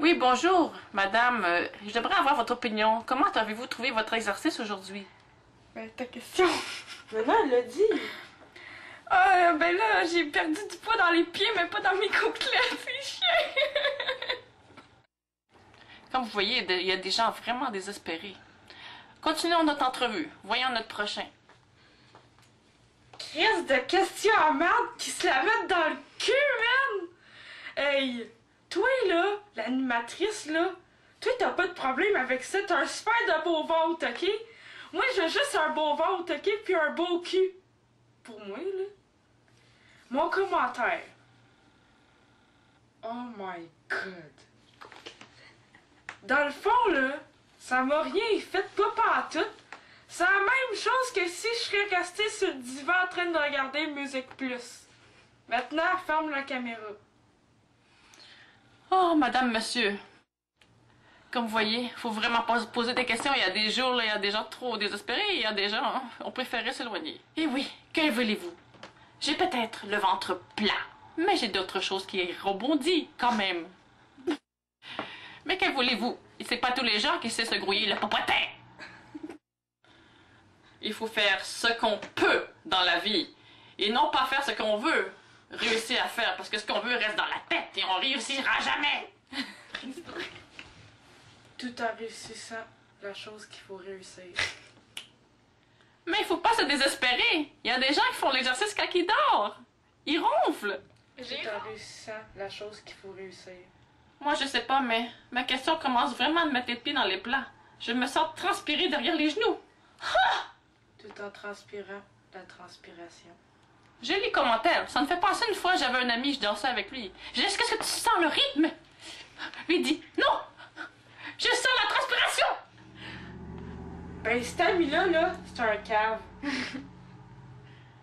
Oui, bonjour, madame. J'aimerais avoir votre opinion. Comment avez-vous trouvé votre exercice aujourd'hui? Ben, ta question. Mais là, elle l'a dit. Ah, ben là, j'ai perdu du poids dans les pieds, mais pas dans mes côtelettes, c'est chiant. Comme vous voyez, il y a des gens vraiment désespérés. Continuons notre entrevue. Voyons notre prochain. Crise de questions à merde qui se la mettent dans le cul, man! Hey, toi là, l'animatrice là, toi t'as pas de problème avec ça, t'as un super de beau ventre, ok? Moi j'ai juste un beau ventre, ok? Puis un beau cul. Pour moi là. Mon commentaire. Oh my god. Dans le fond là, ça m'a rien fait, pas pantoute. C'est la même chose que si je serais restée sur le divan en train de regarder Musique Plus. Maintenant, ferme la caméra. Oh, madame, monsieur. Comme vous voyez, il faut vraiment pas se poser des questions. Il y a des jours, là, il y a des gens trop désespérés. Il y a des gens, hein, on préférait s'éloigner. Et oui, que voulez-vous? J'ai peut-être le ventre plat, mais j'ai d'autres choses qui rebondissent quand même. Mais que voulez-vous? C'est pas tous les gens qui savent se grouiller le popotin. Il faut faire ce qu'on peut dans la vie et non pas faire ce qu'on veut réussir à faire parce que ce qu'on veut reste dans la tête et on réussira jamais. Tout en réussissant la chose qu'il faut réussir. Mais il faut pas se désespérer. Il y a des gens qui font l'exercice quand ils dorment. Ils ronflent. Tout en réussissant la chose qu'il faut réussir. Moi, je sais pas, mais ma question commence vraiment à me mettre les pieds dans les plats. Je me sens transpirer derrière les genoux. Ah! Tout en transpirant la transpiration. J'ai les commentaires. Ça me fait penser une fois, j'avais un ami, je dansais avec lui. J'ai dit, est-ce que tu sens le rythme? Lui dit, non! Je sens la transpiration! Ben, cet ami-là, là, c'est un cave.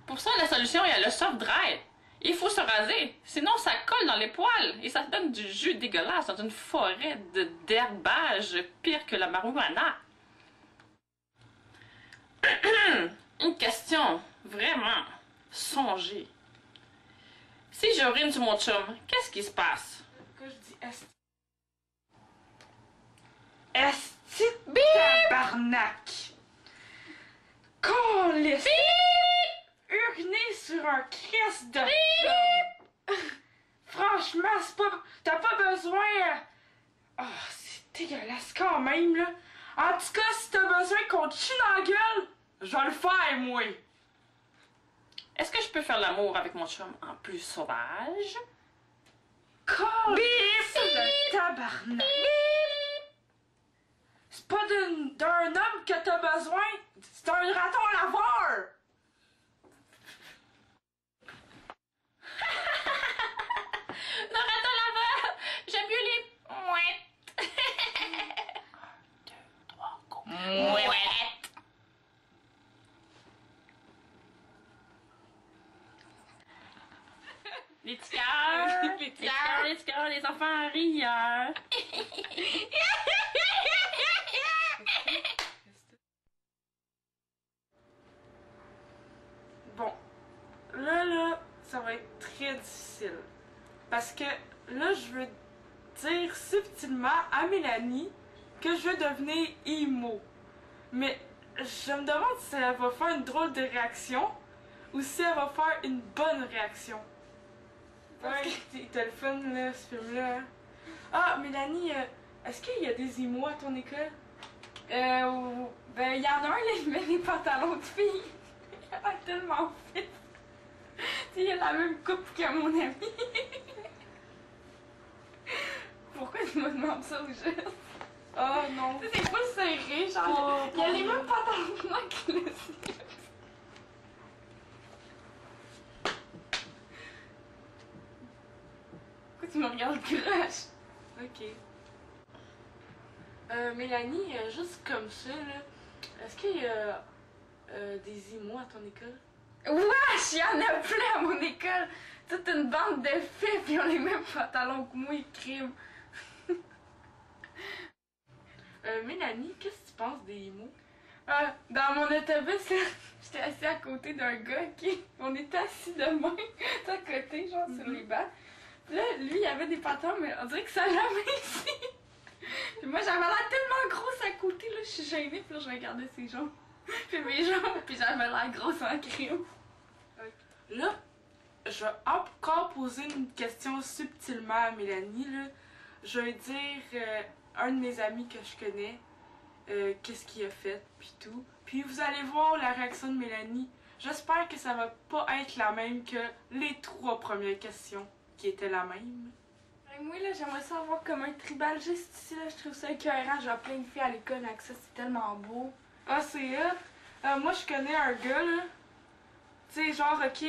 Pour ça, la solution, il y a le soft dry. Il faut se raser, sinon ça colle dans les poils et ça donne du jus dégueulasse dans une forêt d'herbage pire que la marijuana. Une question, vraiment, songez. Si j'urine sur mon chum, qu'est-ce qui se passe? Pourquoi je dis esti? Esti Bip! tabarnak! Câlisse! Uriner sur un crest de chum! Franchement, c'est pas... T'as pas besoin... Oh, c'est dégueulasse quand même, là! En tout cas, si t'as besoin qu'on te chie dans la gueule, je vais le faire, moi! Est-ce que je peux faire l'amour avec mon chum en plus sauvage? Câlisse de tabarnak! C'est pas d'un homme que t'as besoin, c'est un raton laveur! Non, raton laveur! J'aime mieux les mouettes! 1, 2, 3, go! Mouette! Les petits cœurs! Les petits cœurs, les petits cœurs, les enfants rieurs! Bon, là, ça va être très difficile. Parce que là, je veux dire subtilement à Mélanie que je veux devenir emo. Mais je me demande si elle va faire une drôle de réaction ou si elle va faire une bonne réaction. Ouais, t'as le fun, là, ce film-là. Hein? Ah, Mélanie, est-ce qu'il y a des emos à ton école? Ben, il y en a un, là, il met des pantalons de filles. Il a l'air tellement fit. Tu sais, il a la même coupe que mon ami. Pourquoi tu me demandes ça au juste? Oh non. Tu sais, c'est pas serré, genre. Il y a les mêmes pantalons que moi qui le sien. Pourquoi tu me regardes crush? Ok. Mélanie, juste comme ça, là, est-ce qu'il y a des émois à ton école? Wesh, il y en a plein à mon école. Toute une bande de filles, puis ils ont les mêmes pantalons que moi, ils criment. Mélanie, qu'est-ce que tu penses des émois? Dans mon autobus, là, j'étais assis à côté d'un gars qui... On était assis de même, à côté, genre, sur les bancs. Là, lui, il avait des pantalons, mais on dirait que ça l'avait ici. Puis moi, j'avais l'air tellement grosse à côté, là, je suis gênée, puis là, je regardais ses jambes. Puis mes jambes, puis j'avais l'air grosse en crime. Là, je vais encore poser une question subtilement à Mélanie, là. Je vais dire un de mes amis que je connais, qu'est-ce qu'il a fait, puis tout. Puis vous allez voir la réaction de Mélanie. J'espère que ça va pas être la même que les 3 premières questions, qui étaient la même. Et moi, là, j'aimerais ça avoir comme un tribal juste ici, là, je trouve ça écœurant. J'ai plein de filles à l'école avec ça, c'est tellement beau. Ah, c'est moi, je connais un gars, là. Tu sais, genre, ok,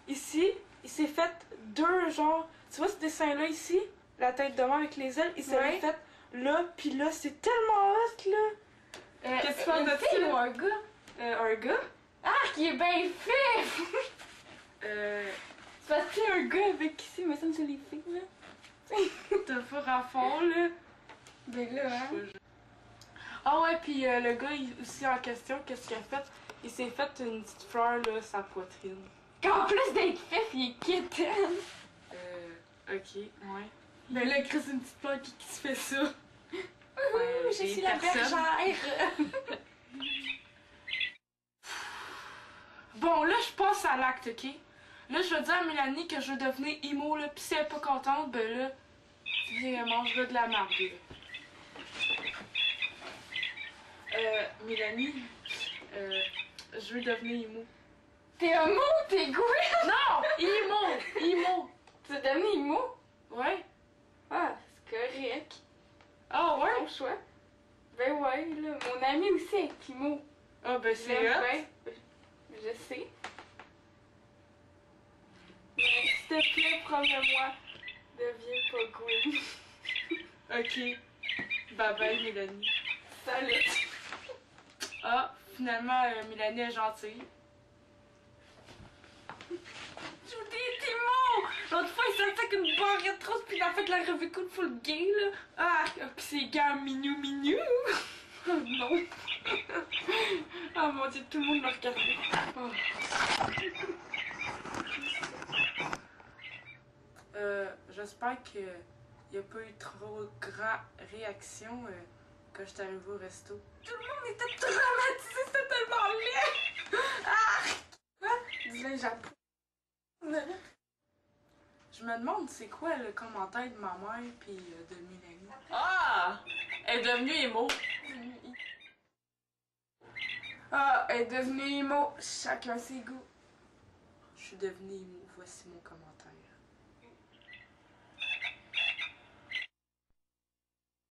ici, il s'est fait 2, genre. Tu vois ce dessin-là ici? La tête de mort avec les ailes, il s'est fait là, puis là, c'est tellement hot, là. Qu'est-ce que tu parles de ça? Ou un gars? Un gars? Ah, qui est bien fait! C'est parce qu'il y a un gars avec ici, mais ça me c'est les filles, là. T'as pas à fond, là. Ben là, hein. Ah ouais, puis le gars aussi en question, qu'est-ce qu'il a fait? Il s'est fait une petite fleur, là, sa poitrine. En plus d'être fait, il est quétaine. Ok, ouais. Ben là, Chris, une petite fleur qui se fait ça. Ouais, Je suis la bergère. Bon, là, je passe à l'acte, ok? Là, je vais dire à Mélanie que je veux devenir emo, là, pis si elle est pas contente, ben là, viens, mange-le de la marde, là. Mélanie, je veux devenir emo. T'es homo ou t'es gouette? Non! Emo! Tu veux devenir emo? Ouais? Ah, c'est correct. Ah ouais? Ton choix. Ben ouais, là, mon ami aussi est emo. Ah ben c'est hot. Ben, je sais. Mais s'il te plaît, promets-moi, deviens pas Gwen. Ok. Bye bye, Mélanie. Salut. Ah, finalement, Mélanie est gentille. Je vous dis, t'es emo! L'autre fois, il sortait avec une barrette rose, puis il a fait de la revue coup de full gay, là. Ah, pis c'est gars minou. Oh non. Oh mon dieu, tout le monde m'a regardé. Oh. J'espère qu'il n'y a pas eu trop grand réaction quand je suis arrivée au resto. Tout le monde était traumatisé, c'était tellement laid! Ah! Quoi? Dis-le, j'apprends. Je me demande c'est quoi le commentaire de ma mère puis de Mélanie. Ah! Elle est devenue émo. Ah, elle est devenue emo. Chacun ses goûts. Je suis devenue émo, voici mon commentaire.